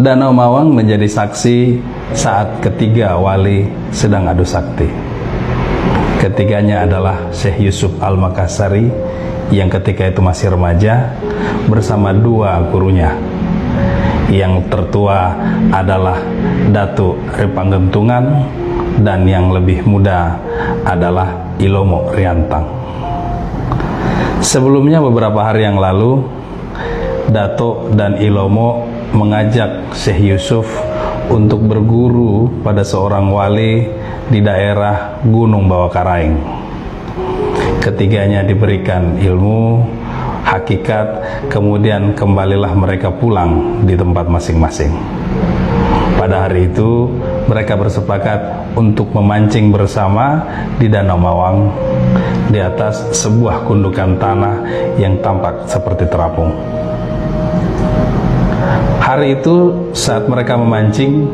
Danau Mawang menjadi saksi saat ketiga wali sedang adu sakti. Ketiganya adalah Syekh Yusuf Al-Makassari yang ketika itu masih remaja bersama dua gurunya. Yang tertua adalah Datuk Ripanggentungan dan yang lebih muda adalah Ilomo Riantang. Sebelumnya beberapa hari yang lalu, Datuk dan Ilomo mengajak Syekh Yusuf untuk berguru pada seorang wali di daerah Gunung Bawakaraeng. Ketiganya diberikan ilmu, hakikat, kemudian kembalilah mereka pulang di tempat masing-masing. Pada hari itu, mereka bersepakat untuk memancing bersama di Danau Mawang di atas sebuah gundukan tanah yang tampak seperti terapung. Hari itu saat mereka memancing,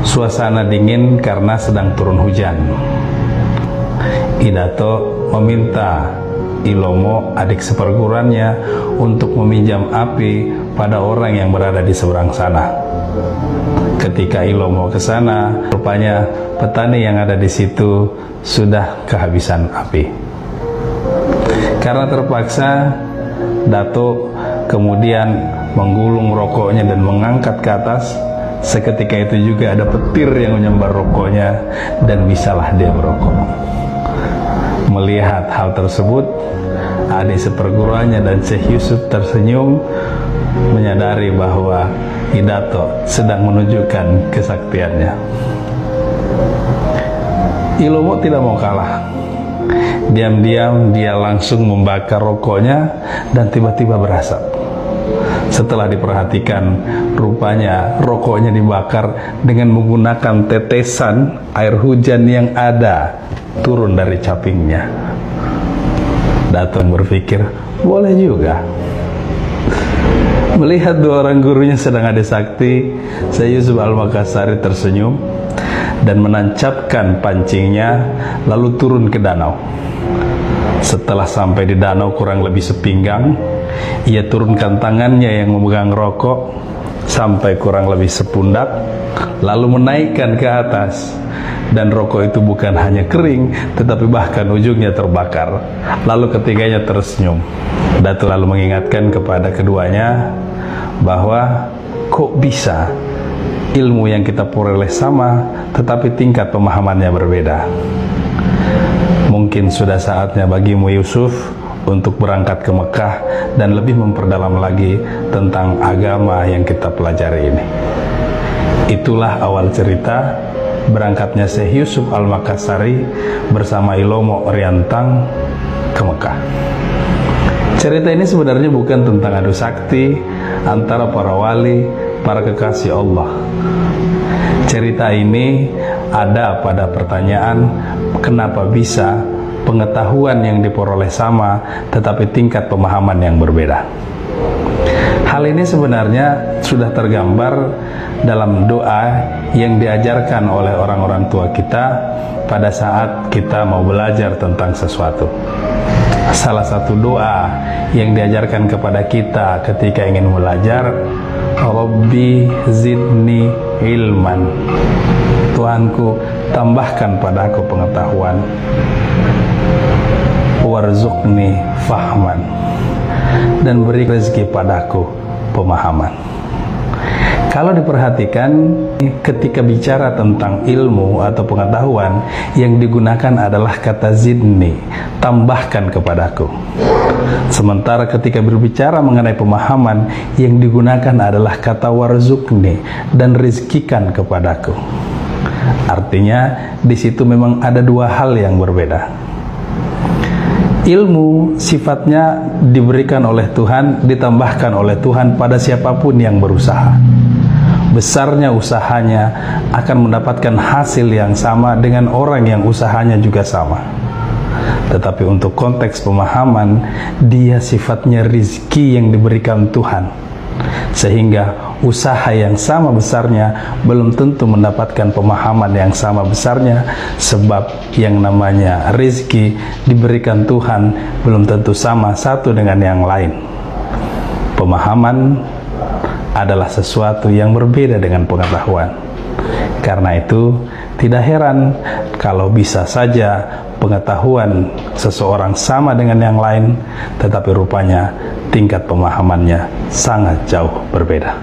suasana dingin karena sedang turun hujan. Idato meminta Ilomo, adik seperguruannya, untuk meminjam api pada orang yang berada di seberang sana. Ketika Ilomo ke sana, rupanya petani yang ada di situ sudah kehabisan api. Karena terpaksa, Dato kemudian menggulung rokoknya dan mengangkat ke atas. Seketika itu juga ada petir yang menyambar rokoknya dan bisalah dia merokok. Melihat hal tersebut, adik seperguruannya dan Syekh Yusuf tersenyum, menyadari bahwa Idato sedang menunjukkan kesaktiannya. Ilomo tidak mau kalah. Diam-diam dia langsung membakar rokoknya dan tiba-tiba berasap. Setelah diperhatikan, rupanya rokoknya dibakar dengan menggunakan tetesan air hujan yang ada turun dari capingnya. Datang berpikir, boleh juga. Melihat dua orang gurunya sedang adu sakti, Syekh Yusuf Al-Makassari tersenyum dan menancapkan pancingnya lalu turun ke danau. Setelah sampai di danau kurang lebih sepinggang, ia turunkan tangannya yang memegang rokok sampai kurang lebih sepundak, lalu menaikkan ke atas, dan rokok itu bukan hanya kering, tetapi bahkan ujungnya terbakar. Lalu ketiganya tersenyum. Datuk lalu mengingatkan kepada keduanya bahwa kok bisa ilmu yang kita peroleh sama, tetapi tingkat pemahamannya berbeda. Mungkin sudah saatnya bagimu Yusuf untuk berangkat ke Mekah dan lebih memperdalam lagi tentang agama yang kita pelajari ini. Itulah awal cerita berangkatnya Syekh Yusuf Al-Makassari bersama Ilomo Riantang ke Mekah. Cerita ini sebenarnya bukan tentang adu sakti antara para wali, para kekasih Allah. Cerita ini ada pada pertanyaan, kenapa bisa pengetahuan yang diperoleh sama tetapi tingkat pemahaman yang berbeda. Hal ini sebenarnya sudah tergambar dalam doa yang diajarkan oleh orang-orang tua kita pada saat kita mau belajar tentang sesuatu. Salah satu doa yang diajarkan kepada kita ketika ingin belajar, Rabbi zidni ilman, Tuhanku tambahkan padaku pengetahuan, warzuqni fahman, dan beri rezeki padaku pemahaman. Kalau diperhatikan, ketika bicara tentang ilmu atau pengetahuan, yang digunakan adalah kata zidni, tambahkan kepadaku. Sementara ketika berbicara mengenai pemahaman, yang digunakan adalah kata warzuqni, dan rizkikan kepadaku. Artinya, di situ memang ada dua hal yang berbeda. Ilmu sifatnya diberikan oleh Tuhan, ditambahkan oleh Tuhan pada siapapun yang berusaha. Besarnya usahanya akan mendapatkan hasil yang sama dengan orang yang usahanya juga sama. Tetapi untuk konteks pemahaman, dia sifatnya rizki yang diberikan Tuhan. Sehingga usaha yang sama besarnya belum tentu mendapatkan pemahaman yang sama besarnya, sebab yang namanya rizki diberikan Tuhan belum tentu sama satu dengan yang lain. Pemahaman adalah sesuatu yang berbeda dengan pengetahuan. Karena itu, tidak heran kalau bisa saja pengetahuan seseorang sama dengan yang lain, tetapi rupanya tingkat pemahamannya sangat jauh berbeda.